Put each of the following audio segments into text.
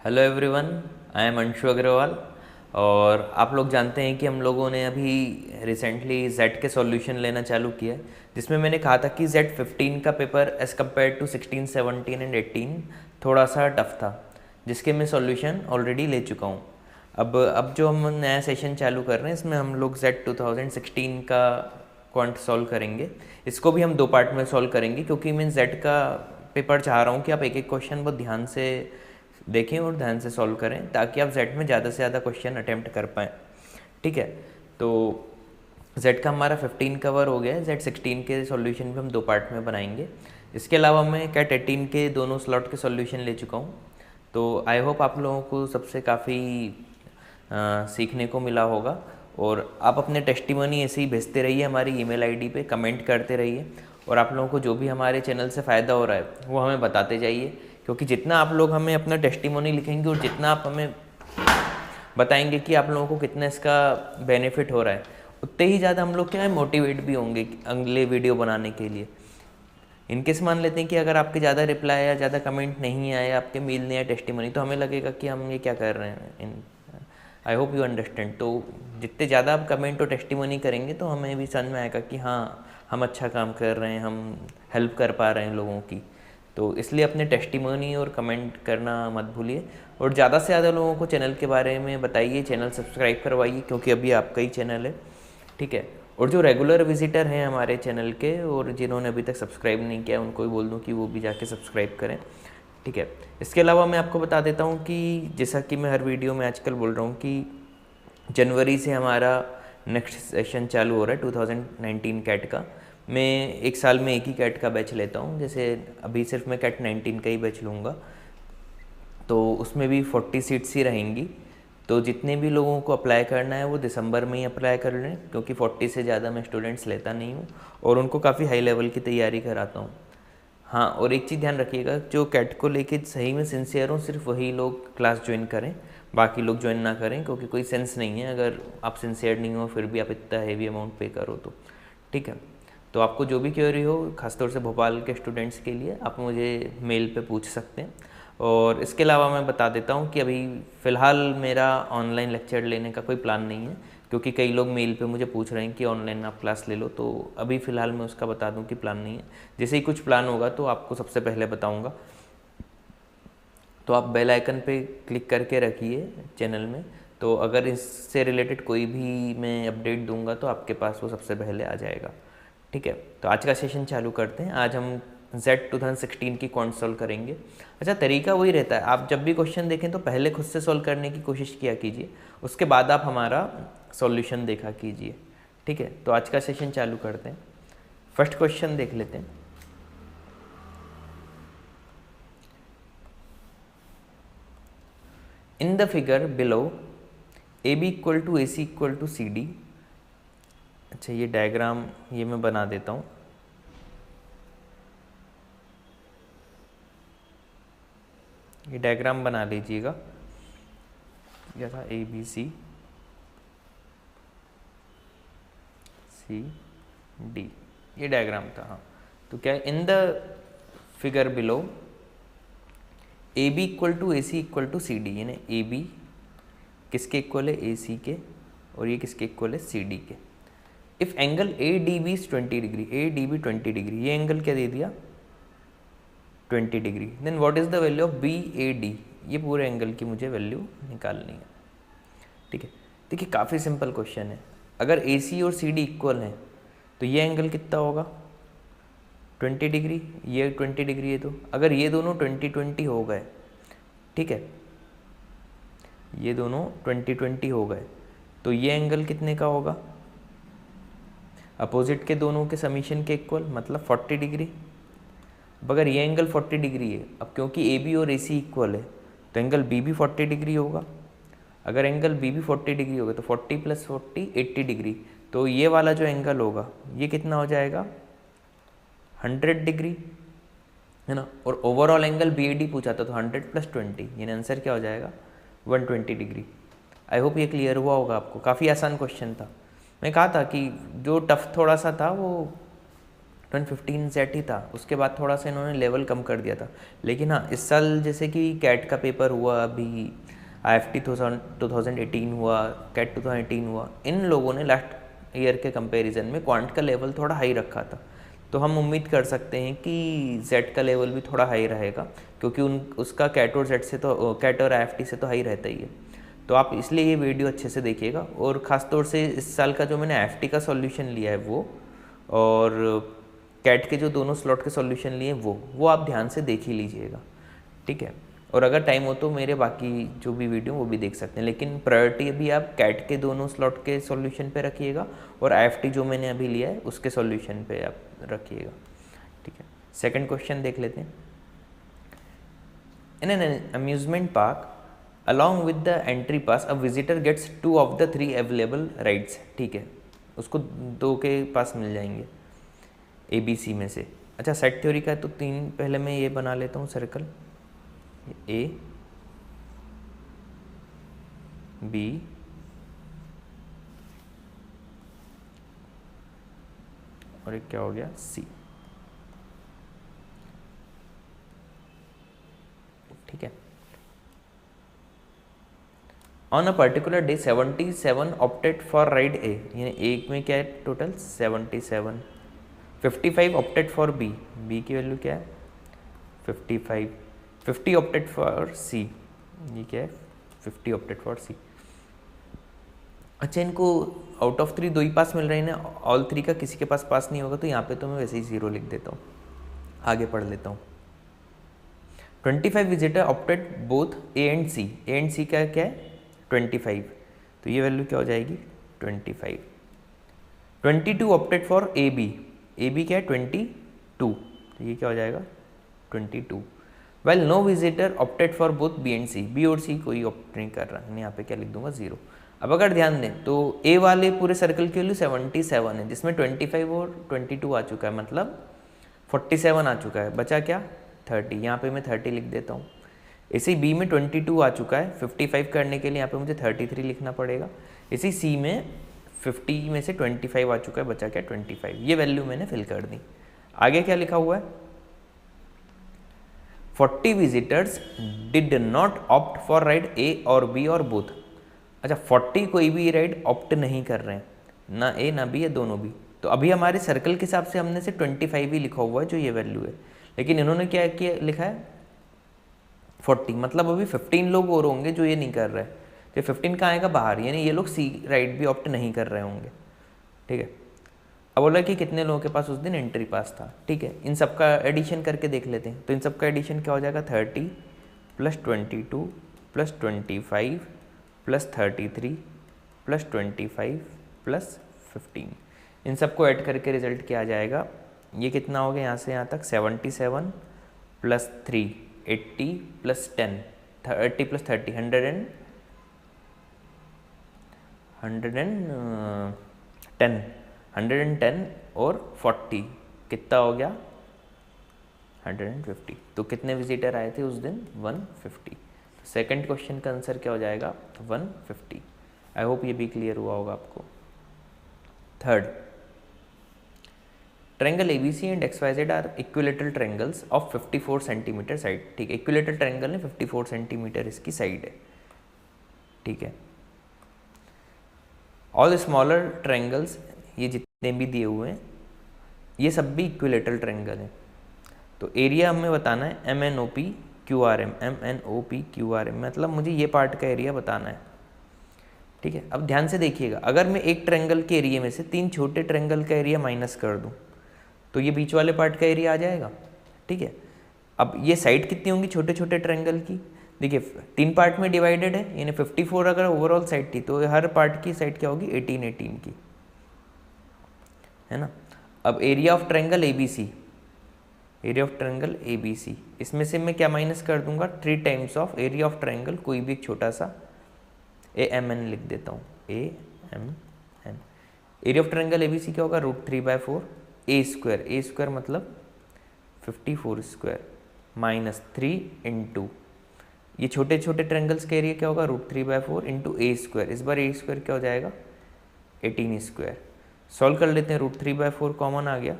Hello everyone, I am Anshu Agarwal. और आप लोग जानते हैं कि हम लोगों ने अभी रिसेंटली जेड के सॉल्यूशन लेना चालू किया है, जिसमें मैंने कहा था कि जेड 15 का paper as compared to 16, 17 and 18 थोड़ा सा टफ था, जिसके मैं सॉल्यूशन ऑलरेडी ले चुका हूँ। अब जो हम नया सेशन चालू कर रहे हैं, इसमें हम लोग जेड 2016 का क्वांट सॉल्व करेंगे। इसको भी हम दो पार्ट में सॉल्व करेंगे, क्योंकि मैं जेड का पेपर चाह रहा हूँ कि आप एक एक क्वेश्चन बहुत ध्यान से देखें और ध्यान से सॉल्व करें, ताकि आप जेड में ज़्यादा से ज़्यादा क्वेश्चन अटेम्प्ट कर पाएँ। ठीक है, तो जेड का हमारा 15 कवर हो गया है। जेड 16 के सॉल्यूशन भी हम दो पार्ट में बनाएंगे। इसके अलावा मैं कैट 18 के दोनों स्लॉट के सॉल्यूशन ले चुका हूँ। तो आई होप आप लोगों को सबसे काफ़ी सीखने को मिला होगा। और आप अपने टेस्टिमनी ऐसे ही भेजते रहिए, हमारी ईमेल आईडी पे कमेंट करते रहिए। और आप लोगों को जो भी हमारे चैनल से फ़ायदा हो रहा है वो हमें बताते जाइए, क्योंकि जितना आप लोग हमें अपना टेस्टिमोनी लिखेंगे और जितना आप हमें बताएंगे कि आप लोगों को कितना इसका बेनिफिट हो रहा है, उतने ही ज़्यादा हम लोग क्या है मोटिवेट भी होंगे अगले वीडियो बनाने के लिए। इनकेस मान लेते हैं कि अगर आपके ज़्यादा रिप्लाई या ज़्यादा कमेंट नहीं आए, आपके मेल नहीं आए टेस्टिमोनी, तो हमें लगेगा कि हम ये क्या कर रहे हैं। I hope you understand. तो जितने ज़्यादा आप कमेंट और टेस्टिमोनी करेंगे, तो हमें भी समझ में आएगा कि हाँ, हम अच्छा काम कर रहे हैं, हम हेल्प कर पा रहे हैं लोगों की। तो इसलिए अपने टेस्टिमोनी और कमेंट करना मत भूलिए। और ज़्यादा से ज़्यादा लोगों को चैनल के बारे में बताइए, चैनल सब्सक्राइब करवाइए, क्योंकि अभी आपका ही चैनल है। ठीक है, और जो रेगुलर विजिटर हैं हमारे चैनल के और जिन्होंने अभी तक सब्सक्राइब नहीं किया, उनको भी बोल दूँ कि वो भी जाके सब्सक्राइब करें। ठीक है, इसके अलावा मैं आपको बता देता हूँ कि जैसा कि मैं हर वीडियो में आजकल बोल रहा हूँ कि जनवरी से हमारा नेक्स्ट सेशन चालू हो रहा है 2019 कैट का। मैं एक साल में एक ही कैट का बैच लेता हूँ। जैसे अभी सिर्फ मैं कैट 19 का ही बैच लूँगा, तो उसमें भी 40 सीट्स ही रहेंगी। तो जितने भी लोगों को अप्लाई करना है वो दिसंबर में ही अप्लाई कर लें, क्योंकि 40 से ज़्यादा मैं स्टूडेंट्स लेता नहीं हूँ और उनको काफ़ी हाई लेवल की तैयारी कराता हूँ। हाँ, और एक चीज़ ध्यान रखिएगा, जो कैट को लेके सही में सिंसियर हो, सिर्फ वही लोग क्लास ज्वाइन करें, बाकी लोग ज्वाइन ना करें, क्योंकि कोई सेंस नहीं है अगर आप सिंसियर नहीं हो फिर भी आप इतना हेवी अमाउंट पे करो तो। ठीक है, तो आपको जो भी क्वेरी हो, खासतौर से भोपाल के स्टूडेंट्स के लिए, आप मुझे मेल पे पूछ सकते हैं। और इसके अलावा मैं बता देता हूँ कि अभी फ़िलहाल मेरा ऑनलाइन लेक्चर लेने का कोई प्लान नहीं है, क्योंकि कई लोग मेल पे मुझे पूछ रहे हैं कि ऑनलाइन आप क्लास ले लो। तो अभी फ़िलहाल मैं उसका बता दूँ कि प्लान नहीं है। जैसे ही कुछ प्लान होगा तो आपको सबसे पहले बताऊँगा। तो आप बेल आइकन पे क्लिक करके रखिए चैनल में, तो अगर इससे रिलेटेड कोई भी मैं अपडेट दूंगा तो आपके पास वो सबसे पहले आ जाएगा। ठीक है, तो आज का सेशन चालू करते हैं। आज हम जेड 2016 की क्वांट सॉल्व करेंगे। अच्छा, तरीका वही रहता है, आप जब भी क्वेश्चन देखें तो पहले खुद से सॉल्व करने की कोशिश किया कीजिए, उसके बाद आप हमारा सॉल्यूशन देखा कीजिए। ठीक है, तो आज का सेशन चालू करते हैं। फर्स्ट क्वेश्चन देख लेते हैं। In the figure below A B equal to A C equal to C D. अच्छा, ये डायग्राम ये मैं बना देता हूँ। ये डायग्राम बना लीजिएगा। क्या था, A B C C D, ये डायग्राम था। हाँ, तो क्या है, in the figure below A B equal to A C equal to C D, यानी ए बी किसके इक्वल है, ए सी के, और ये किसके इक्वल है, सी डी के। If angle A D B is 20 degree, A D B 20 degree, ये एंगल क्या दे दिया, 20 degree, then what is the value of B A D, ये पूरे एंगल की मुझे वैल्यू निकालनी है। ठीक है, देखिए काफ़ी सिंपल क्वेश्चन है। अगर ए सी और सी डी इक्वल हैं तो ये एंगल कितना होगा, 20 डिग्री, ये 20 डिग्री है। तो अगर ये दोनों 20-20 हो गए, ठीक है, ये दोनों 20-20 हो गए, तो ये एंगल कितने का होगा, अपोजिट के दोनों के समीशन के इक्वल, मतलब 40 डिग्री। अब अगर ये एंगल 40 डिग्री है, अब क्योंकि ए बी और ए सी इक्वल है, तो एंगल बी भी 40 डिग्री होगा। अगर एंगल बी भी 40 डिग्री होगा तो 40 + 40 80 डिग्री। तो ये वाला जो एंगल होगा ये कितना हो जाएगा, 100 डिग्री, है ना। और overall angle B A D पूछा था, तो 100 + 20, यानी आंसर क्या हो जाएगा, 120 डिग्री। आई होप ये क्लियर हुआ होगा आपको। काफ़ी आसान क्वेश्चन था। मैं कहा था कि जो टफ थोड़ा सा था वो 2015 सेट ही था, उसके बाद थोड़ा सा इन्होंने लेवल कम कर दिया था। लेकिन हाँ, इस साल जैसे कि कैट का पेपर हुआ, अभी IFT 2018 हुआ, कैट 2018 हुआ, इन लोगों ने लास्ट ईयर के कंपैरिजन में क्वांट का लेवल थोड़ा हाई रखा था। तो हम उम्मीद कर सकते हैं कि जेड का लेवल भी थोड़ा हाई रहेगा, क्योंकि उसका कैट और जेड से तो, कैट और IFT से तो हाई रहता ही है। तो आप इसलिए ये वीडियो अच्छे से देखिएगा, और ख़ास तौर से इस साल का जो मैंने IFT का सॉल्यूशन लिया है वो, और कैट के जो दोनों स्लॉट के सॉल्यूशन लिए वो आप ध्यान से देख ही लीजिएगा, ठीक है। और अगर टाइम हो तो मेरे बाकी जो भी वीडियो वो भी देख सकते हैं, लेकिन प्रायोरिटी अभी आप कैट के दोनों स्लॉट के सॉल्यूशन पे रखिएगा, और IFT जो मैंने अभी लिया है उसके सॉल्यूशन पे आप रखिएगा, ठीक है। सेकंड क्वेश्चन देख लेते हैं। In an amusement park along with the entry pass a visitor gets 2 of the 3 available rides, ठीक है, उसको 2 के पास मिल जाएंगे ABC में से। अच्छा, सेट थ्योरी का है तो 3 पहले मैं ये बना लेता हूँ सर्कल, A B और एक क्या हो गया C, ठीक है। On a particular day 77 opted for ride A, यानी एक में क्या है टोटल 77, 55 ऑप्टेड फॉर B की वैल्यू क्या है 55, 50 ऑप्टेड फॉर C, ये क्या है 50 ऑप्टेड फॉर C। अच्छा, इनको आउट ऑफ 3 2 ही पास मिल रहे हैं ना, ऑल 3 का किसी के पास नहीं होगा, तो यहाँ पे तो मैं वैसे ही 0 लिख देता हूँ। आगे पढ़ लेता हूँ। 25 visitor opted both A and C का क्या है 25, तो ये वैल्यू क्या हो जाएगी 25। 22 ऑप्टेड फॉर AB क्या है 22, तो ये क्या हो जाएगा 22। Well no visitor opted for both B और C कोई ऑप्ट नहीं कर रहा है, यहाँ पे क्या लिख दूंगा 0। अब अगर ध्यान दें तो A वाले पूरे सर्कल की वैल्यू 77 है, जिसमें 25 और 22 आ चुका है, मतलब 47 आ चुका है, बचा क्या 30, यहाँ पे मैं 30 लिख देता हूँ। इसी B में 22 आ चुका है, 55 करने के लिए यहाँ पे मुझे 33 लिखना पड़ेगा। इसी C में 50 में से 25 आ चुका है, बचा क्या 25, ये वैल्यू मैंने फिल कर दी। आगे क्या लिखा हुआ है 40 visitors did not opt for ride A और B और बोथ। अच्छा, 40 कोई भी राइड ऑप्ट नहीं कर रहे हैं, ना A ना B या दोनों भी, तो अभी हमारे सर्कल के हिसाब से हमने से 25 ही लिखा हुआ है जो ये वैल्यू है, लेकिन इन्होंने क्या किया लिखा है 40, मतलब अभी 15 लोग और होंगे जो ये नहीं कर रहे, तो 15 कहाँ आएगा बाहर, यानी ये लोग C राइड भी ऑप्ट नहीं कर रहे होंगे, ठीक है। अब बोला कि कितने लोगों के पास उस दिन एंट्री पास था, ठीक है, इन सब का एडिशन करके देख लेते हैं। तो इन सब का एडिशन क्या हो जाएगा 30 + 22 + 25 + 33 + 25 + 15, इन सबको ऐड करके रिजल्ट क्या आ जाएगा, ये कितना हो गया यहाँ से यहाँ तक 77 + 3 80 + 10 30 + 30 110 और 40 कितना हो गया 150। तो कितने विजिटर आए थे उस दिन 150। तो सेकंड क्वेश्चन का आंसर क्या हो जाएगा 150। आई होप ये भी क्लियर हुआ होगा आपको। Third, triangle ABC and XYZ are equilateral triangles of 54 centimetre side, ठीक है, इक्विलेटरल ट्रायंगल है 54 सेंटीमीटर इसकी साइड है, ठीक है। ऑल स्मॉलर ट्रायंगल्स, ये जितने भी दिए हुए हैं ये सब भी इक्विलेटरल ट्रायंगल हैं। तो एरिया हमें बताना है MNOP QRM, मतलब मुझे ये पार्ट का एरिया बताना है, ठीक है। अब ध्यान से देखिएगा, अगर मैं एक ट्रायंगल के एरिया में से 3 छोटे ट्रायंगल का एरिया माइनस कर दूं तो ये बीच वाले पार्ट का एरिया आ जाएगा, ठीक है। अब ये साइड कितनी होंगी छोटे छोटे ट्रायंगल की, देखिए 3 पार्ट में डिवाइडेड है, यानी 54 अगर ओवरऑल साइड थी तो हर पार्ट की साइड क्या होगी 18 की, है ना। अब एरिया ऑफ ट्रायंगल ABC, इसमें से मैं क्या माइनस कर दूंगा 3 times of area of triangle, कोई भी एक छोटा सा AMN लिख देता हूँ, AMN। Area of triangle ABC क्या होगा √3/4 A स्क्वायर मतलब 54 स्क्वायर माइनस 3 इंटू, ये छोटे छोटे ट्रायंगल्स का एरिया क्या होगा √3/4 इंटू A स्क्वायर, इस बार A स्क्वायर क्या हो जाएगा 18 स्क्वायर। सॉल्व कर लेते हैं, √3/4 कॉमन आ गया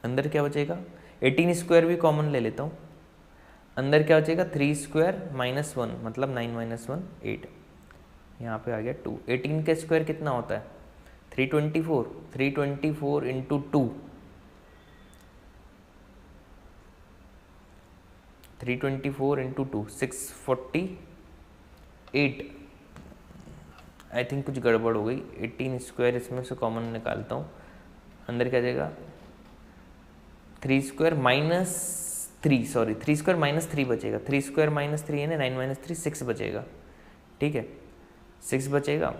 अंदर क्या बचेगा, 18 स्क्वायर भी कॉमन ले लेता हूँ, अंदर क्या बचेगा 3 स्क्वायर -1 मतलब 9 - 1 8, यहाँ पे आ गया 2। 18 का स्क्वायर कितना होता है 324, 324 इंटू 2, 324 इंटू 2 648। आई थिंक कुछ गड़बड़ हो गई, 18 स्क्वायर इसमें से कॉमन निकालता हूँ, अंदर क्या जाएगा 3 स्क्वायर -3, सॉरी 3 स्क्वायर -3 बचेगा, 3 स्क्वायर -3 है ना, 9 - 3 6 बचेगा, ठीक है 6 बचेगा।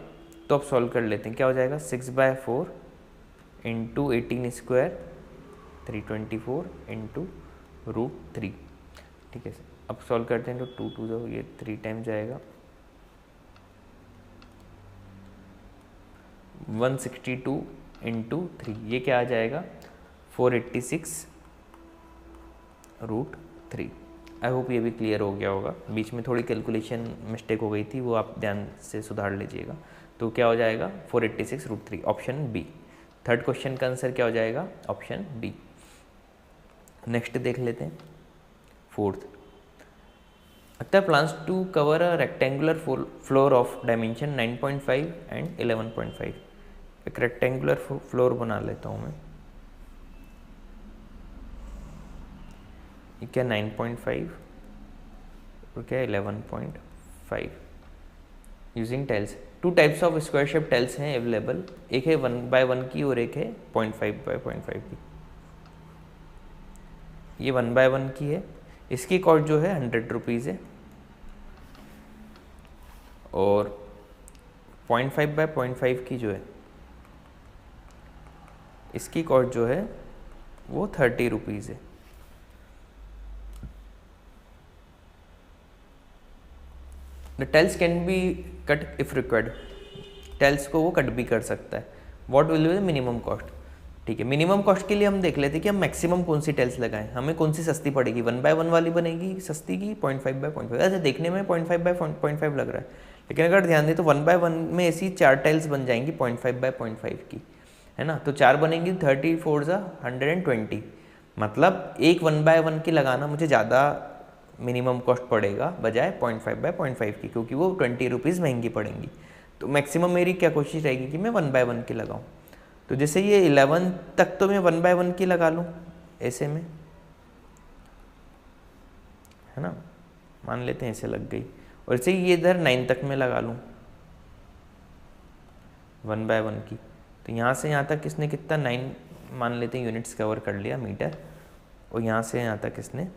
तो अब सॉल्व कर लेते हैं, क्या हो जाएगा 6/4 इंटू 18 स्क्वायर 324 इंटू √3, ठीक है। अब सॉल्व करते हैं तो 2 2 जो ये 3 टाइम जाएगा, 162 इंटू 3, ये क्या आ जाएगा 486 √3। आई होप ये भी क्लियर हो गया होगा, बीच में थोड़ी कैलकुलेशन मिस्टेक हो गई थी, वो आप ध्यान से सुधार लीजिएगा। तो क्या हो जाएगा 486 √3, ऑप्शन बी। थर्ड क्वेश्चन का आंसर क्या हो जाएगा, ऑप्शन बी। नेक्स्ट देख लेते हैं, fourth. Akhtar plans to cover a rectangular floor of dimension 9.5 and 11.5। एक रेक्टेंगुलर फ्लोर बना लेता हूँ मैं, ये क्या 9.5 और क्या 11.5। Using tiles, 2 types of square shape tiles हैं अवेलेबल, एक है 1/1 की और एक है 0.5/0.5 की। ये 1/1 की है, इसकी कॉस्ट जो है 100 रुपीज़ है, और 0.5/0.5 की जो है इसकी कॉस्ट जो है वो 30 रुपीज़ है। The tiles can be cut if required, tiles को वो कट भी कर सकता है। What will be the minimum cost, ठीक है। मिनिमम कॉस्ट के लिए हम देख लेते हैं कि हम मैक्सिमम कौन सी टाइल्स लगाएं, हमें कौन सी सस्ती पड़ेगी, 1/1 वाली बनेगी सस्ती की 0.5/0.5। ऐसे देखने में 0.5/0.5 लग रहा है, लेकिन अगर ध्यान दें तो 1/1 में ऐसी 4 टाइल्स बन जाएंगी 0.5/0.5 की, है ना। तो 4 बनेंगी, 30 4 120, मतलब एक 1/1 की लगाना मुझे ज़्यादा मिनिमम कॉस्ट पड़ेगा बजाय 0.5/0.5 की, क्योंकि वो 20 रुपीज़ महंगी पड़ेंगी। तो मैक्सिमम मेरी क्या कोशिश रहेगी कि मैं 1/1 की लगाऊं। तो जैसे ये 11 तक तो मैं 1/1 की लगा लूँ ऐसे में, है ना, मान लेते हैं ऐसे लग गई, और ऐसे ये इधर 9 तक मैं लगा लूँ 1/1 की। तो यहाँ से यहाँ तक इसने कितना 9 मान लेते हैं यूनिट्स कवर कर लिया, मीटर, और यहाँ से यहाँ तक इसने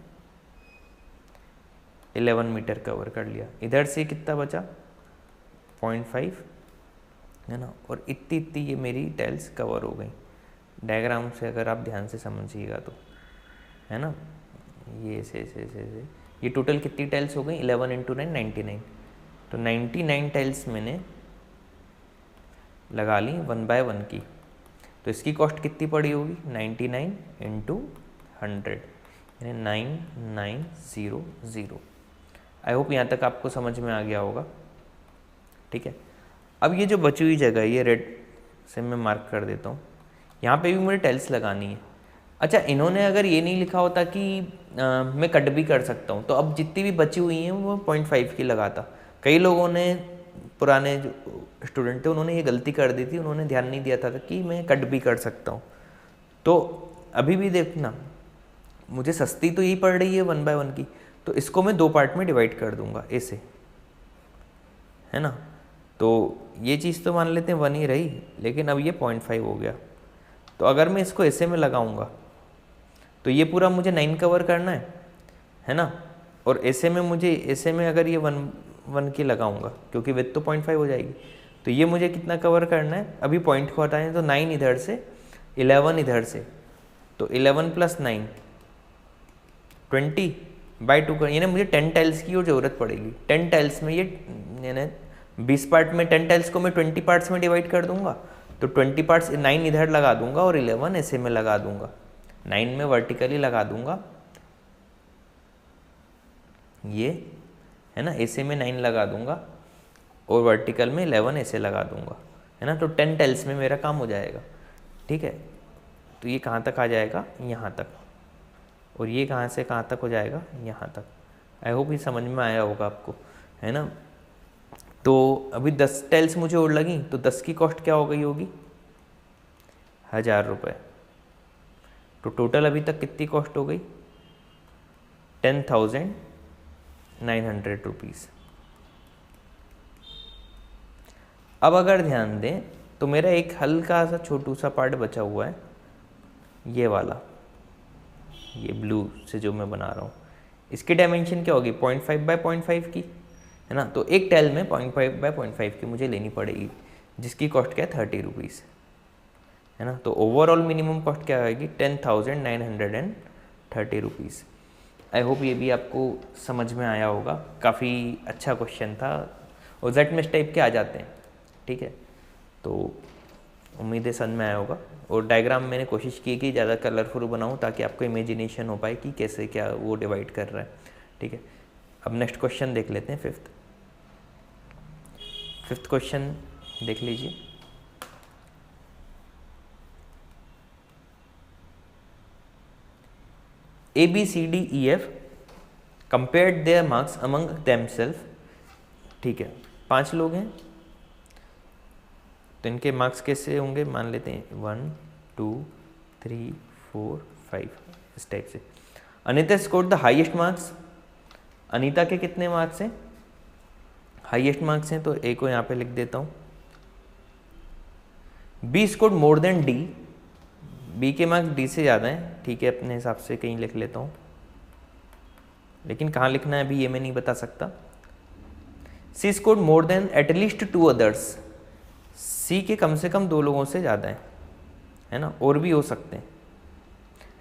11 मीटर कवर कर लिया। इधर से कितना बचा 0.5, है ना, और इतनी ये मेरी टाइल्स कवर हो गई। डायग्राम से अगर आप ध्यान से समझिएगा तो, है ना, ये ऐसे ये टोटल कितनी टाइल्स हो गई 11 × 9 99। तो 99 टाइल्स मैंने लगा ली 1/1 की। तो इसकी कॉस्ट कितनी पड़ी होगी 99 × 100 यानी 9900। आई होप यहाँ तक आपको समझ में आ गया होगा, ठीक है। अब ये जो बची हुई जगह है ये रेड से मैं मार्क कर देता हूँ, यहाँ पे भी मुझे टाइल्स लगानी है। अच्छा, इन्होंने अगर ये नहीं लिखा होता कि मैं कट भी कर सकता हूँ, तो अब जितनी भी बची हुई हैं वो 0.5 की लगाता। कई लोगों ने, पुराने जो स्टूडेंट थे, उन्होंने ये गलती कर दी थी, उन्होंने ध्यान नहीं दिया था कि मैं कट भी कर सकता हूँ। तो अभी भी देखना, मुझे सस्ती तो यही पड़ रही है 1/1 की, तो इसको मैं 2 पार्ट में डिवाइड कर दूंगा ऐसे, है ना। तो ये चीज़ तो मान लेते हैं 1 ही रही, लेकिन अब ये 0.5 हो गया। तो अगर मैं इसको ऐसे में लगाऊंगा तो ये पूरा मुझे 9 कवर करना है ना, और ऐसे में मुझे, ऐसे में अगर ये 1 की लगाऊंगा, क्योंकि विथ तो 0.5 हो जाएगी, तो ये मुझे कितना कवर करना है, अभी पॉइंट को हटाएं तो 9 इधर से, 11 इधर से, तो 11 + 9 20/2 का, यानी मुझे 10 टाइल्स की और ज़रूरत पड़ेगी। 10 टाइल्स में ये, यानी 20 पार्ट में 10 टाइल्स को मैं 20 पार्ट्स में डिवाइड कर दूंगा, तो 20 पार्ट्स 9 इधर लगा दूंगा और 11 ऐसे में लगा दूंगा, 9 में वर्टिकली लगा दूंगा ये, है ना, ऐसे में 9 लगा दूंगा और वर्टिकल में 11 ऐसे लगा दूंगा, है ना। तो 10 टाइल्स में मेरा काम हो जाएगा, ठीक है। तो ये कहाँ तक आ जाएगा, यहाँ तक, और ये कहाँ से कहाँ तक हो जाएगा, यहाँ तक। आई होप ये समझ में आया होगा आपको, है ना। तो अभी 10 टाइल्स मुझे और लगी, तो 10 की कॉस्ट क्या हो गई होगी, 1000 रुपये। तो टोटल अभी तक कितनी कॉस्ट हो गई, 10,900 रुपीज़। अब अगर ध्यान दें तो मेरा एक हल्का सा छोटू सा पार्ट बचा हुआ है, ये वाला, ये ब्लू से जो मैं बना रहा हूँ, इसकी डायमेंशन क्या होगी, 0.5 बाय 0.5 की, है ना। तो एक टाइल में 0.5 बाय 0.5 की मुझे लेनी पड़ेगी, जिसकी कॉस्ट क्या है, 30 रुपीज़, है ना। तो ओवरऑल मिनिमम कॉस्ट क्या आएगी, 10,930 रुपीज़। आई होप ये भी आपको समझ में आया होगा, काफ़ी अच्छा क्वेश्चन था, और जेड में इस टाइप के आ जाते हैं, ठीक है। तो उम्मीद है समझ में आया होगा, और डायग्राम मैंने कोशिश की कि ज़्यादा कलरफुल बनाऊं ताकि आपको इमेजिनेशन हो पाए कि कैसे क्या वो डिवाइड कर रहा है, ठीक है। अब नेक्स्ट क्वेश्चन देख लेते हैं, फिफ्थ क्वेश्चन देख लीजिए। ABCDEF compared their marks among themself, ठीक है। 5 लोग हैं, तो इनके मार्क्स कैसे होंगे, मान लेते हैं 1 2 3 4 5, इस टाइप से। Anita scored the highest marks, Anita के कितने मार्क्स हैं, हाईएस्ट मार्क्स हैं, तो ए को यहाँ पे लिख देता हूँ। B scored more than D, B के मार्क्स डी से ज़्यादा हैं, ठीक है, अपने हिसाब से कहीं लिख लेता हूँ, लेकिन कहाँ लिखना है अभी ये मैं नहीं बता सकता। C scored more than at least 2 others, C के कम से कम 2 लोगों से ज़्यादा है ना, और भी हो सकते हैं।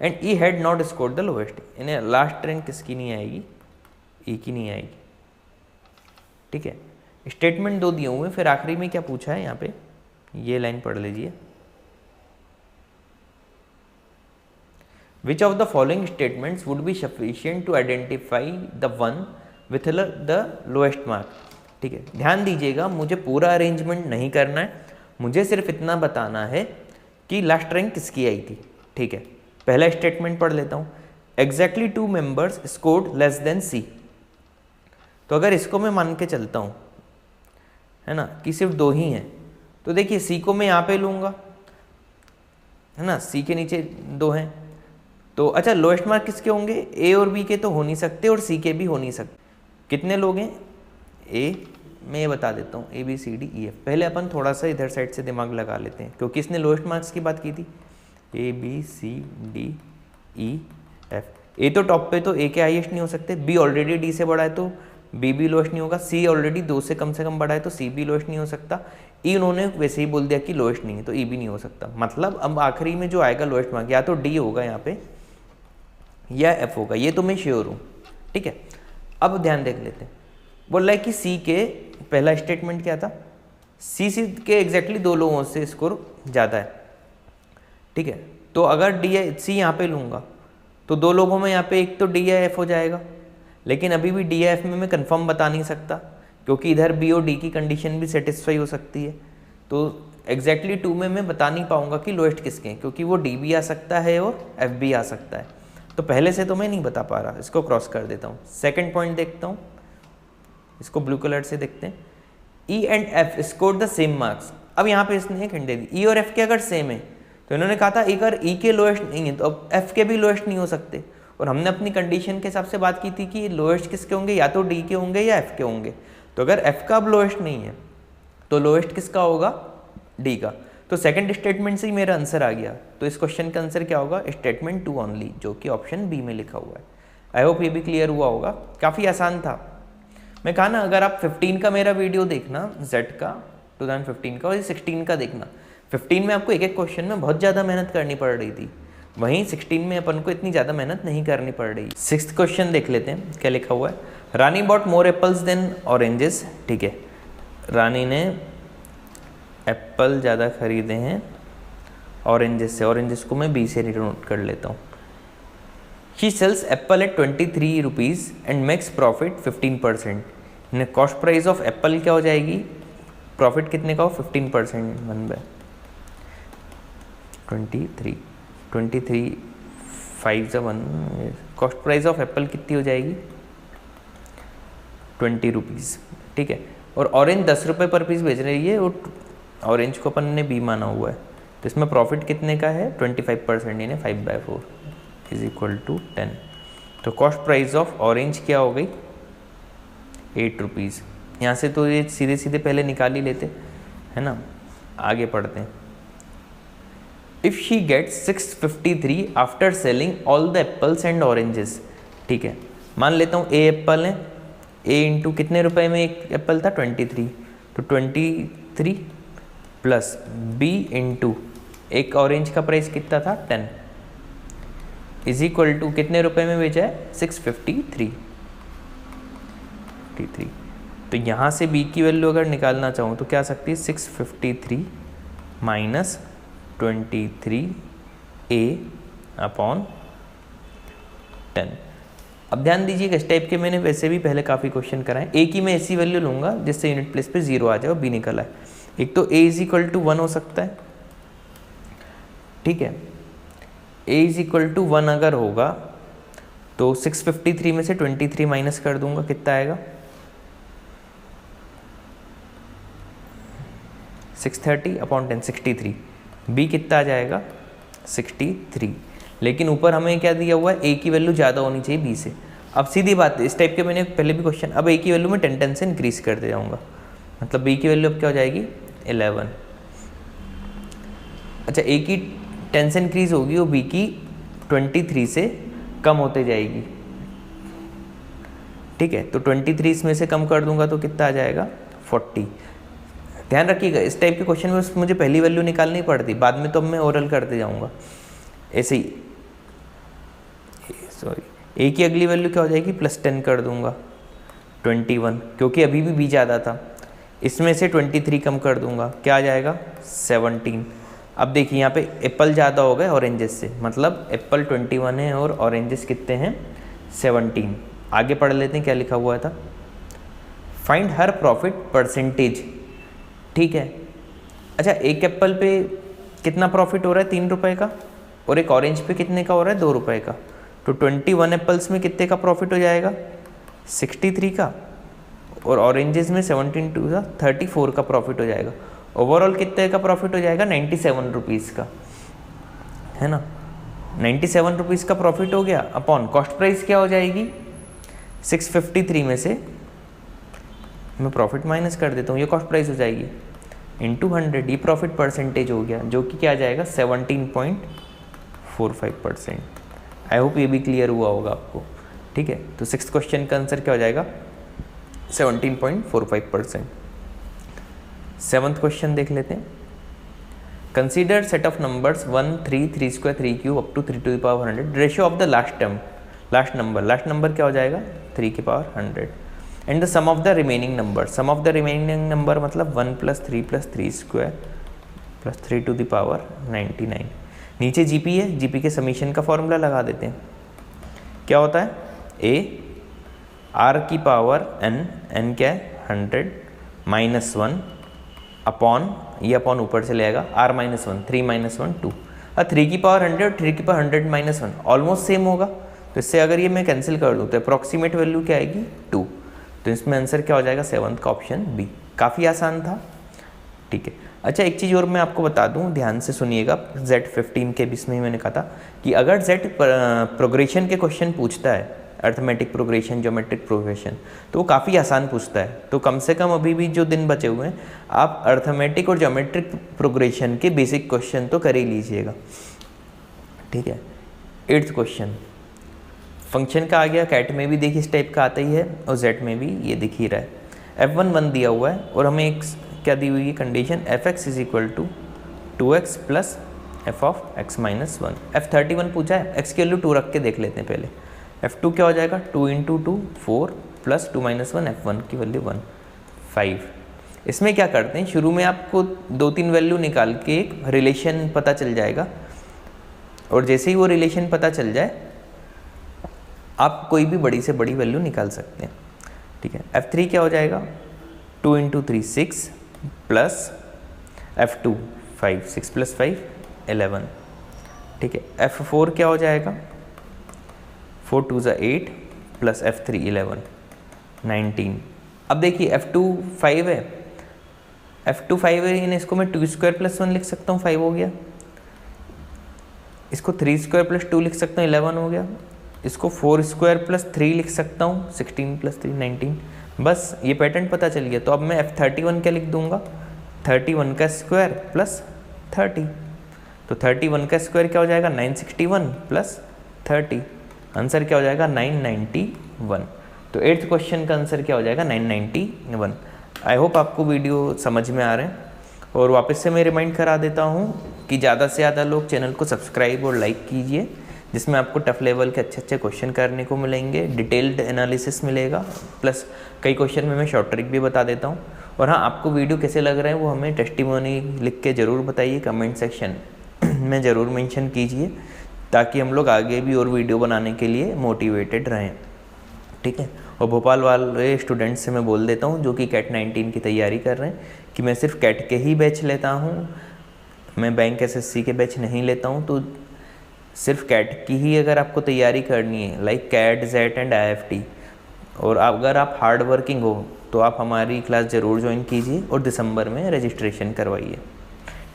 And E had not scored the lowest, इन्हें लास्ट रैंक किसकी नहीं आएगी, ई की नहीं आएगी, ठीक है। स्टेटमेंट 2 दिए हुए, फिर आखिरी में क्या पूछा है यहाँ पे, ये लाइन पढ़ लीजिए। Which of the following statements would be sufficient to identify the one with the lowest mark, ठीक है। ध्यान दीजिएगा, मुझे पूरा अरेंजमेंट नहीं करना है, मुझे सिर्फ इतना बताना है कि लास्ट रैंक किसकी आई थी, ठीक है। पहला स्टेटमेंट पढ़ लेता हूँ, exactly 2 members scored less than C. तो अगर इसको मैं मान के चलता हूँ, है ना, कि सिर्फ 2 ही हैं, तो देखिए सी को मैं यहाँ पे लूँगा, है ना, सी के नीचे 2 हैं, तो अच्छा लोएस्ट मार्क किसके होंगे, ए और बी के तो हो नहीं सकते, और सी के भी हो नहीं सकते। कितने लोग हैं, ए, मैं ये बता देता हूँ, ABCDEF। पहले अपन थोड़ा सा इधर साइड से दिमाग लगा लेते हैं, क्योंकि इसने लोएस्ट मार्क्स की बात की थी, ABCDEF। ए तो टॉप पे, तो ए के हाईएस्ट नहीं हो सकते, बी ऑलरेडी डी से बड़ा है तो बी भी लोएस्ट नहीं होगा, सी ऑलरेडी 2 से कम बड़ा है तो सी भी लोएस्ट नहीं हो सकता, ई उन्होंने वैसे ही बोल दिया कि लोएस्ट नहीं है, तो ई भी नहीं हो सकता। मतलब अब आखिरी में जो आएगा लोएस्ट मार्क, या तो डी होगा यहाँ पे या एफ होगा, ये तो मैं श्योर हूँ, ठीक है। अब ध्यान देख लेते हैं, बोल रहा है कि सी के, पहला स्टेटमेंट क्या था, सी के एग्जैक्टली 2 लोगों से स्कोर ज़्यादा है, ठीक है। तो अगर डी या सी यहाँ पे लूँगा तो 2 लोगों में यहाँ पे एक तो डी या एफ हो जाएगा, लेकिन अभी भी डी या एफ में मैं कंफर्म बता नहीं सकता, क्योंकि इधर बी और डी की कंडीशन भी सेटिस्फाई हो सकती है। तो एग्जैक्टली 2 में मैं बता नहीं पाऊँगा कि लोएस्ट किसके हैं, क्योंकि वो डी भी आ सकता है और एफ भी आ सकता है। तो पहले से तो मैं नहीं बता पा रहा, इसको क्रॉस कर देता हूँ। सेकेंड पॉइंट देखता हूँ, इसको ब्लू कलर से देखते हैं। E and F score the same marks. अब यहाँ पे इसने एक हिंट दे दी, ई और एफ के अगर सेम है तो इन्होंने कहा था अगर ई के लोएस्ट नहीं है तो अब एफ के भी लोएस्ट नहीं हो सकते, और हमने अपनी कंडीशन के हिसाब से बात की थी कि लोएस्ट किसके होंगे, या तो डी के होंगे या एफ के होंगे। तो अगर एफ का अब लोएस्ट नहीं है तो लोएस्ट किसका होगा, डी का। तो सेकंड स्टेटमेंट से ही मेरा आंसर आ गया। तो इस क्वेश्चन का आंसर क्या होगा, स्टेटमेंट 2 ओनली, जो कि ऑप्शन बी में लिखा हुआ है। आई होप ये भी क्लियर हुआ होगा, काफ़ी आसान था। मैं कहा ना, अगर आप 15 का मेरा वीडियो देखना, जेड का 2015 का, और 16 का देखना। 15 में आपको एक एक क्वेश्चन में बहुत ज़्यादा मेहनत करनी पड़ रही थी, वहीं 16 में अपन को इतनी ज़्यादा मेहनत नहीं करनी पड़ रही। 6th क्वेश्चन देख लेते हैं क्या लिखा हुआ है। Rani bought more apples than oranges, ठीक है, रानी ने एप्पल ज़्यादा खरीदे हैं ऑरेंजेस से, ऑरेंजेस को मैं बी से नोट कर लेता हूँ। She sells apple at 23 rupees and makes profit 15%। Cost price of apple क्या हो जाएगी, प्रॉफिट कितने का हो, 15%, 1/23। 23 5 1, कॉस्ट प्राइस ऑफ एप्पल कितनी हो जाएगी 20 रुपीज़, ठीक है। और ऑरेंज 10 रुपये पर पीस बेच रही है और ऑरेंज को अपन ने बी माना हुआ है, तो इसमें प्रॉफिट कितने का है 25%, यानी 5/4 इज इक्वल टू 10। तो कॉस्ट प्राइस ऑफ ऑरेंज क्या हो गई 8 रुपीज़। यहाँ से तो ये सीधे सीधे पहले निकाल ही लेते है ना, आगे पढ़ते हैं। If she gets 653 after selling all the apples and oranges, ठीक है। मान लेता हूँ ए एप्पल है, ए इंटू कितने रुपए में एक एप्पल था 23, तो 23 प्लस बी इंटू एक ऑरेंज का प्राइस कितना था 10 इज इक्वल टू कितने रुपए में बेचा है 653। तो यहाँ से बी की वैल्यू अगर निकालना चाहूँ तो क्या आ सकती है 653 माइनस 23A अपॉन 10। अब ध्यान दीजिएगा, इस टाइप के मैंने वैसे भी पहले काफ़ी क्वेश्चन कराए। ए की मैं ऐसी वैल्यू लूँगा जिससे यूनिट प्लेस पे 0 आ जाए और बी निकल आए। एक तो ए इज इक्वल टू 1 हो सकता है, ठीक है। ए इज इक्वल टू 1 अगर होगा तो 653 में से 23 माइनस कर दूंगा, कितना आएगा 630 अपॉन 10 63। बी कितना आ जाएगा 63, लेकिन ऊपर हमें क्या दिया हुआ है ए की वैल्यू ज़्यादा होनी चाहिए बी से। अब सीधी बात, इस टाइप के मैंने पहले भी क्वेश्चन, अब ए की वैल्यू में 10 से इंक्रीज करते जाऊँगा, मतलब बी की वैल्यू अब क्या हो जाएगी 11। अच्छा, ए की 10 से इंक्रीज होगी और बी की 23 से कम होते जाएगी, ठीक है। तो 23 इसमें से कम कर दूंगा तो कितना आ जाएगा 40। ध्यान रखिएगा, इस टाइप के क्वेश्चन में मुझे पहली वैल्यू निकालनी पड़ती, बाद में तो मैं ओरल करते जाऊंगा ऐसे ही। सॉरी, ए की अगली वैल्यू क्या हो जाएगी +10 कर दूंगा 21, क्योंकि अभी भी बी ज़्यादा था। इसमें से 23 कम कर दूंगा, क्या आ जाएगा 17। अब देखिए यहाँ पे एप्पल ज़्यादा हो गए ऑरेंजेस से, मतलब एप्पल 21 है और ऑरेंजेस कितने हैं 17। आगे पढ़ लेते हैं क्या लिखा हुआ था, फाइंड हर प्रॉफिट परसेंटेज, ठीक है। अच्छा, एक एप्पल पे कितना प्रॉफिट हो रहा है 3 रुपये का, और एक ऑरेंज पे कितने का हो रहा है 2 रुपये का, तो 21 एप्पल्स में कितने का प्रॉफिट हो जाएगा 63 का, और ऑरेंजेस में 17 टू 34 का प्रॉफिट हो जाएगा। ओवरऑल कितने का प्रॉफिट हो जाएगा 97 रुपीज़ का, है ना। 97 रुपीज़ का प्रॉफिट हो गया, अपॉन कॉस्ट प्राइस क्या हो जाएगी 653 में से मैं प्रॉफिट माइनस कर देता हूँ, ये कॉस्ट प्राइस हो जाएगी इंटू 100, ये प्रॉफिट परसेंटेज हो गया, जो कि क्या आ जाएगा 17.45%। आई होप ये भी क्लियर हुआ होगा आपको, ठीक है। तो 6th क्वेश्चन का आंसर क्या हो जाएगा 17.45%। 7th क्वेश्चन देख लेते हैं। Consider set of numbers 1 3 3 square 3 cube up to 3 to the power 100, ratio of the last number क्या हो जाएगा 3 की power 100, and the sum of the remaining number मतलब 1 + 3 + 3 square plus 3 to the power 99। नीचे GP है, जीपी के summation का formula लगा देते हैं। क्या होता है ए आर की पावर n क्या है 100 -1 अपॉन, ये अपॉन ऊपर से लेगा r -1 3 - 1 2, 3 की पावर 100 और 3 की पावर 100 -1 ऑलमोस्ट सेम होगा, तो इससे अगर ये मैं कैंसिल कर दूँ तो अप्रॉक्सीमेट वैल्यू क्या आएगी 2। तो इसमें आंसर क्या हो जाएगा 7th का ऑप्शन बी। काफ़ी आसान था, ठीक है। अच्छा, एक चीज़ और मैं आपको बता दूं, ध्यान से सुनिएगा। Z15 के बीच में ही मैंने कहा था कि अगर Z प्रोग्रेशन के क्वेश्चन पूछता है, अर्थमेटिक प्रोग्रेशन, ज्योमेट्रिक प्रोग्रेशन, तो वो काफ़ी आसान पूछता है। तो कम से कम अभी भी जो दिन बचे हुए हैं आप अर्थमेटिक और ज्योमेट्रिक प्रोग्रेशन के बेसिक क्वेश्चन तो कर ही लीजिएगा, ठीक है। 8th क्वेश्चन फंक्शन का आ गया, कैट में भी देखिए इस टाइप का आता ही है और जेड में भी ये दिख ही रहा है। f1 1 दिया हुआ है और हमें एक क्या दी हुई है condition f(x) = 2x + f(x - 1)। f31 पूछा है, x की वैल्यू 2 रख के देख लेते हैं पहले। f2 क्या हो जाएगा 2 × 2 4 + 2 - 1 f1 की वैल्यू 1 5। इसमें क्या करते हैं, शुरू में आपको 2-3 वैल्यू निकाल के एक रिलेशन पता चल जाएगा, और जैसे ही वो रिलेशन पता चल जाए आप कोई भी बड़ी से बड़ी वैल्यू निकाल सकते हैं, ठीक है। f3 क्या हो जाएगा 2 × 3 6 प्लस f2 5 6 + 5 11 ठीक है। F4 क्या हो जाएगा, 4 2 ज़ा 8 प्लस F3 11 19। अब देखिए F2 5 है, F2 5 है, यानी इसको मैं 2 स्क्वायर प्लस 1 लिख सकता हूँ, 5 हो गया। इसको 3 स्क्वायर प्लस 2 लिख सकता हूँ, 11 हो गया। इसको 4 स्क्वायर प्लस 3 लिख सकता हूँ, 16 प्लस 3 19। बस ये पैटर्न पता चल गया। तो अब मैं F31 क्या लिख दूंगा, 31 का स्क्वायर प्लस 30। तो 31 का स्क्वायर क्या हो जाएगा, 961 प्लस 30। आंसर क्या हो जाएगा, 991। तो 8th क्वेश्चन का आंसर क्या हो जाएगा, 991। आई होप आपको वीडियो समझ में आ रहे हैं। और वापस से मैं रिमाइंड करा देता हूँ कि ज़्यादा से ज़्यादा लोग चैनल को सब्सक्राइब और लाइक कीजिए, जिसमें आपको टफ लेवल के अच्छे अच्छे क्वेश्चन करने को मिलेंगे, डिटेल्ड एनालिसिस मिलेगा, प्लस कई क्वेश्चन में मैं शॉर्ट ट्रिक भी बता देता हूँ। और हाँ, आपको वीडियो कैसे लग रहे हैं वो हमें टेस्टिमोनी लिख के ज़रूर बताइए, कमेंट सेक्शन में ज़रूर मेंशन कीजिए, ताकि हम लोग आगे भी और वीडियो बनाने के लिए मोटिवेटेड रहें। ठीक है। और भोपाल वाले स्टूडेंट्स से मैं बोल देता हूँ जो कि कैट 19 की तैयारी कर रहे हैं कि मैं सिर्फ कैट के ही बैच लेता हूँ, मैं बैंक एसएससी के बैच नहीं लेता हूँ। तो सिर्फ कैट की ही अगर आपको तैयारी करनी है, लाइक कैट, जेट एंड आईएफटी, और अगर आप हार्ड वर्किंग हो तो आप हमारी क्लास ज़रूर ज्वाइन कीजिए और दिसंबर में रजिस्ट्रेशन करवाइए।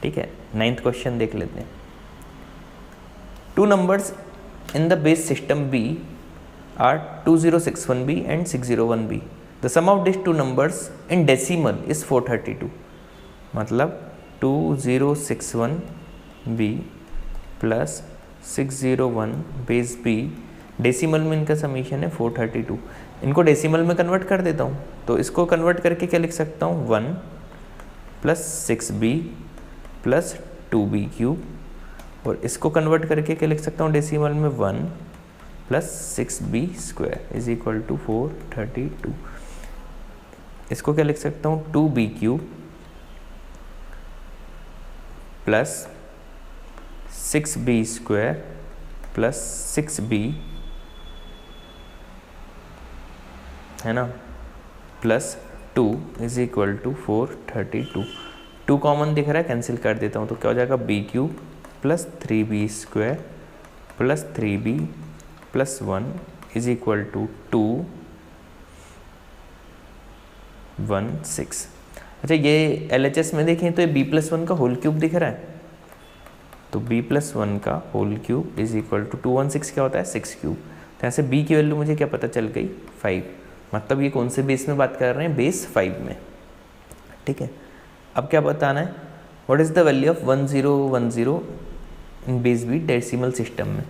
ठीक है। 9th क्वेश्चन देख लेते हैं। 2 numbers in the base system B are 2061B and 601B. The sum of these two numbers in decimal is 432. मतलब 2061B plus 601 base B, decimal में इनका समीशन है 432। इनको डेसिमल में कन्वर्ट कर देता हूँ, तो इसको कन्वर्ट करके क्या लिख सकता हूँ, 1 plus 6B plus 2B cube, और इसको कन्वर्ट करके क्या लिख सकता हूँ डेसिमल में, 1 plus 6B square is equal to 432। इसको क्या लिख सकता हूँ, 2B cube plus 6B square plus 6B, है ना, plus 2 is equal to 432। 2 common दिख रहा है, कैंसिल कर देता हूँ, तो क्या हो जाएगा, B cube plus 3B square plus 3B plus 1 is equal to 216। अच्छा, ये LHS में देखें तो ये B+1 का होल क्यूब दिख रहा है, तो B+1 का whole cube is equal to 216 क्या होता है, 6 क्यूब। तो यहाँ से B की वैल्यू मुझे क्या पता चल गई, 5। मतलब ये कौन से बेस में बात कर रहे हैं, बेस 5 में। ठीक है। अब क्या बताना है, what is the value of 1010 in base B decimal system में।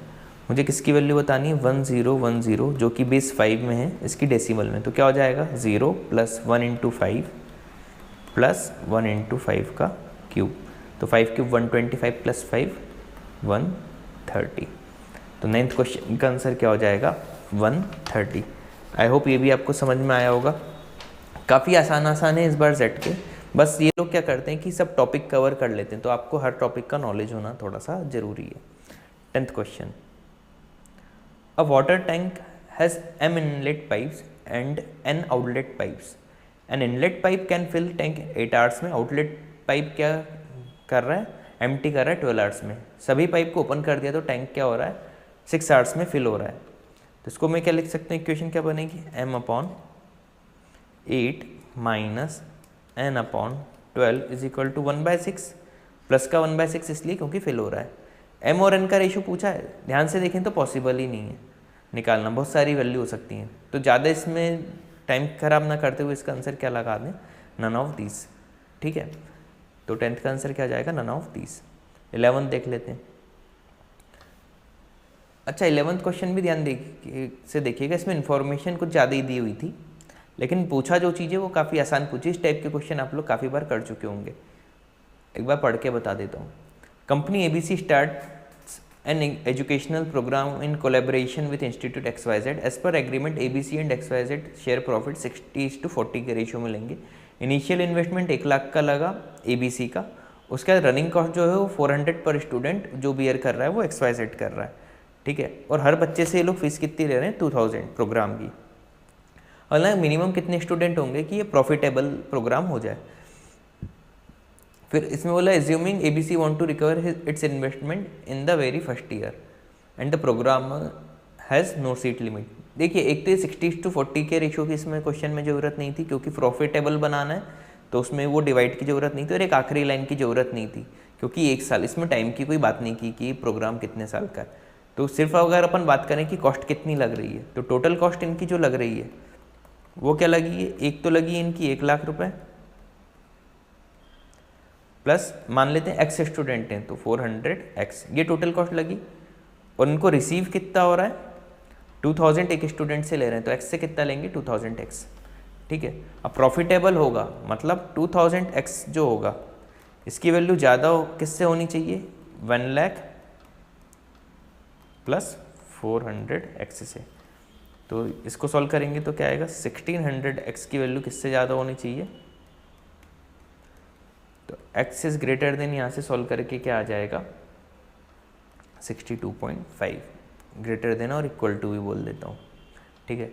मुझे किसकी वैल्यू बतानी है, 1010 जो कि बेस 5 में है, इसकी डेसिमल में। तो क्या हो जाएगा, 0 प्लस 1 इंटू 5 प्लस 1 इंटू 5 का क्यूब, तो 5 क्यूब 125 प्लस 5 130। तो 9th क्वेश्चन का आंसर क्या हो जाएगा, 130। आई होप ये भी आपको समझ में आया होगा। काफ़ी आसान है इस बार जेट के। बस ये लोग क्या करते हैं कि सब टॉपिक कवर कर लेते हैं, तो आपको हर टॉपिक का नॉलेज होना थोड़ा सा ज़रूरी है। 10th question, a water tank has m inlet pipes and n outlet pipes. An inlet pipe can fill tank 8 hours में, आउटलेट पाइप क्या कर रहा है, एम्प्टी कर रहा है 12 आवर्स में। सभी पाइप को ओपन कर दिया तो टैंक क्या हो रहा है, 6 आवर्स में फिल हो रहा है। तो इसको मैं क्या लिख सकते हैं, इक्वेशन क्या बनेगी, m/8 minus n/12 is equal to 1/6। Plus का 1/6 इसलिए क्योंकि फिल हो रहा है। m और n का रेशियो पूछा है, ध्यान से देखें तो पॉसिबल ही नहीं है निकालना, बहुत सारी वैल्यू हो सकती हैं। तो ज़्यादा इसमें टाइम खराब ना करते हुए इसका आंसर क्या लगा दें, नन ऑफ दीज। ठीक है। तो 10th का आंसर क्या जाएगा, नन ऑफ दीज। 11th देख लेते हैं। अच्छा, 11th क्वेश्चन भी ध्यान से देखिएगा, इसमें इन्फॉर्मेशन कुछ ज़्यादा ही दी हुई थी, लेकिन पूछा जो चीज़ें वो काफ़ी आसान पूछी। इस टाइप के क्वेश्चन आप लोग काफ़ी बार कर चुके होंगे, एक बार पढ़ के बता देता हूँ। Company ABC starts an educational program in collaboration with institute XYZ। As per agreement ABC and XYZ share profit 60:40 के रेशियो में लेंगे। इनिशियल इन्वेस्टमेंट 1 लाख का लगा ABC का, उसका रनिंग कॉस्ट जो है वो 400 पर स्टूडेंट जो बियर कर रहा है वो XYZ कर रहा है। ठीक है। और हर बच्चे से ये लोग फीस कितनी ले रहे हैं, 2000 प्रोग्राम की। और मिनिमम कितने स्टूडेंट होंगे कि ये प्रॉफिटेबल प्रोग्राम हो जाए। फिर इसमें बोला assuming ABC want to recover its investment in the very first year and the program has no seat limit. देखिए एक तो 60:40 के रेशो की इसमें क्वेश्चन में ज़रूरत नहीं थी क्योंकि प्रॉफिटेबल बनाना है, तो उसमें वो डिवाइड की ज़रूरत नहीं थी, और एक आखिरी लाइन की ज़रूरत नहीं थी क्योंकि 1 साल, इसमें टाइम की कोई बात नहीं की कि प्रोग्राम कितने साल का है। तो सिर्फ अगर अपन बात करें कि कॉस्ट कितनी लग रही है, तो टोटल कॉस्ट इनकी जो लग रही है वो क्या लगी है, एक तो लगी है इनकी 1 लाख रुपए, प्लस मान लेते हैं एक्स स्टूडेंट हैं तो 400x, ये टोटल कॉस्ट लगी। और इनको रिसीव कितना हो रहा है, 2000 एक स्टूडेंट से ले रहे हैं, तो x से कितना लेंगे 2000x, ठीक है। अब प्रॉफिटेबल होगा मतलब 2000x जो होगा इसकी वैल्यू ज़्यादा किससे होनी चाहिए, 1 लाख प्लस 400x से। तो इसको सॉल्व करेंगे तो क्या आएगा, 1600x की वैल्यू किससे ज़्यादा होनी चाहिए, तो x इज ग्रेटर देन, यहाँ से सॉल्व करके क्या आ जाएगा 62.5, ग्रेटर देन और इक्वल टू भी बोल देता हूँ, ठीक है।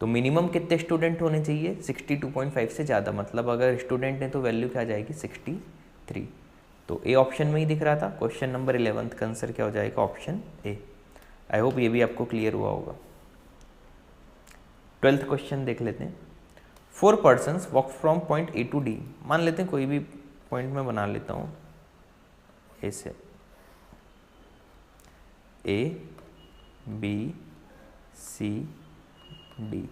तो मिनिमम कितने स्टूडेंट होने चाहिए, 62.5 से ज़्यादा, मतलब अगर स्टूडेंट है तो वैल्यू क्या आ जाएगी 63। तो ए ऑप्शन में ही दिख रहा था। क्वेश्चन नंबर 11 का आंसर क्या हो जाएगा, ऑप्शन ए। आई होप ये भी आपको क्लियर हुआ होगा। 12th क्वेश्चन देख लेते हैं। 4 persons walk from point A to D, मान लेते हैं कोई भी पॉइंट में बना लेता हूँ ए से, A B C D,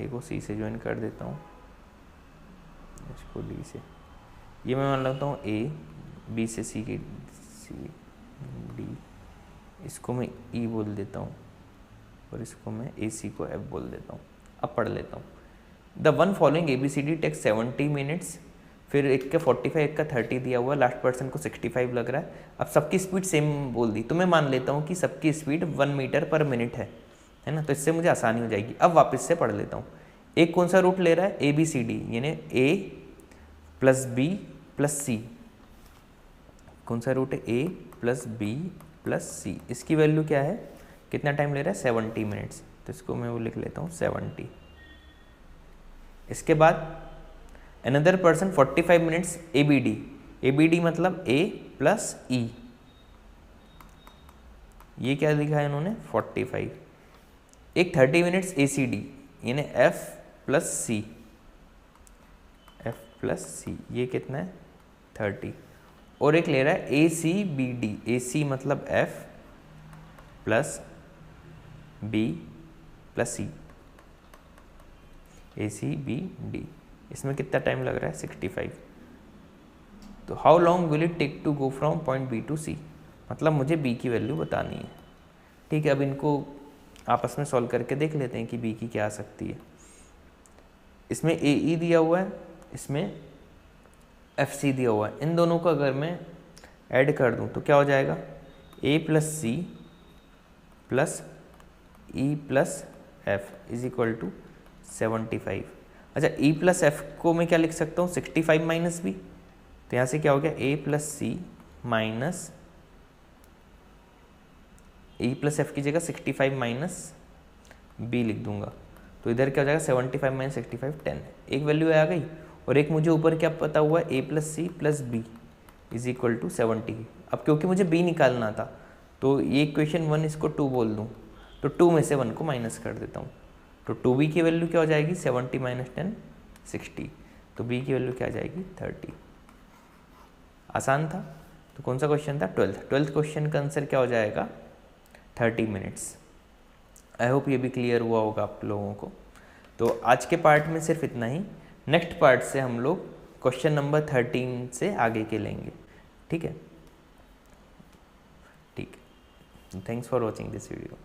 ए को C से ज्वाइन कर देता हूँ, इसको D से, ये मैं मान लेता हूँ A, B से C की C D, इसको मैं E बोल देता हूँ और इसको मैं AC को F बोल देता हूँ। अब पढ़ लेता हूँ। The one following ABCD takes 70 minutes, फिर एक का 45 एक का 30 दिया हुआ, लास्ट पर्सन को 65 लग रहा है। अब सबकी स्पीड सेम बोल दी, तो मैं मान लेता हूँ कि सबकी स्पीड 1 मीटर पर मिनट है ना, तो इससे मुझे आसानी हो जाएगी। अब वापस से पढ़ लेता हूँ। एक कौन सा रूट ले रहा है, ABCD, यानी A plus B plus C, कौन सा रूट है, A plus B plus C, इसकी वैल्यू क्या है, कितना टाइम ले रहा है 70 मिनट्स, तो इसको मैं वो लिख लेता हूँ 70। इसके बाद अनदर पर्सन 45 मिनट्स ABD मतलब A प्लस E, ये क्या लिखा है इन्होंने 45। एक 30 मिनट्स ACD यानी F प्लस C, ये कितना है 30। और एक ले रहा है ACBD, AC मतलब F plus B plus C, ACBD, इसमें कितना टाइम लग रहा है 65। तो how long will it take to go from point B to C, मतलब मुझे B की वैल्यू बतानी है, ठीक है। अब इनको आपस में सॉल्व करके देख लेते हैं कि B की क्या आ सकती है। इसमें AE दिया हुआ है, इसमें FC दिया हुआ है, इन दोनों को अगर मैं ऐड कर दूं तो क्या हो जाएगा, A plus C plus E plus F is equal to 75। अच्छा, E प्लस F को मैं क्या लिख सकता हूँ 65 माइनस B, तो यहाँ से क्या हो गया A plus C minus E plus F की जगह 65 माइनस B लिख दूंगा, तो इधर क्या हो जाएगा 75 माइनस 65 10, एक वैल्यू आ गई। और एक मुझे ऊपर क्या पता हुआ है A plus C plus B is equal to 70। अब क्योंकि मुझे B निकालना था तो ये इक्वेशन 1 इसको 2 बोल दूँ, तो 2 में से 1 को माइनस कर देता हूँ, तो 2B की वैल्यू क्या हो जाएगी 70 माइनस 10 60, तो B की वैल्यू क्या आ जाएगी 30। आसान था। तो कौन सा क्वेश्चन था, 12th क्वेश्चन का आंसर क्या हो जाएगा 30 मिनट्स। आई होप ये भी क्लियर हुआ होगा आप लोगों को। तो आज के पार्ट में सिर्फ इतना ही, नेक्स्ट पार्ट से हम लोग क्वेश्चन नंबर 13 से आगे के लेंगे, ठीक है। Thanks for watching this video.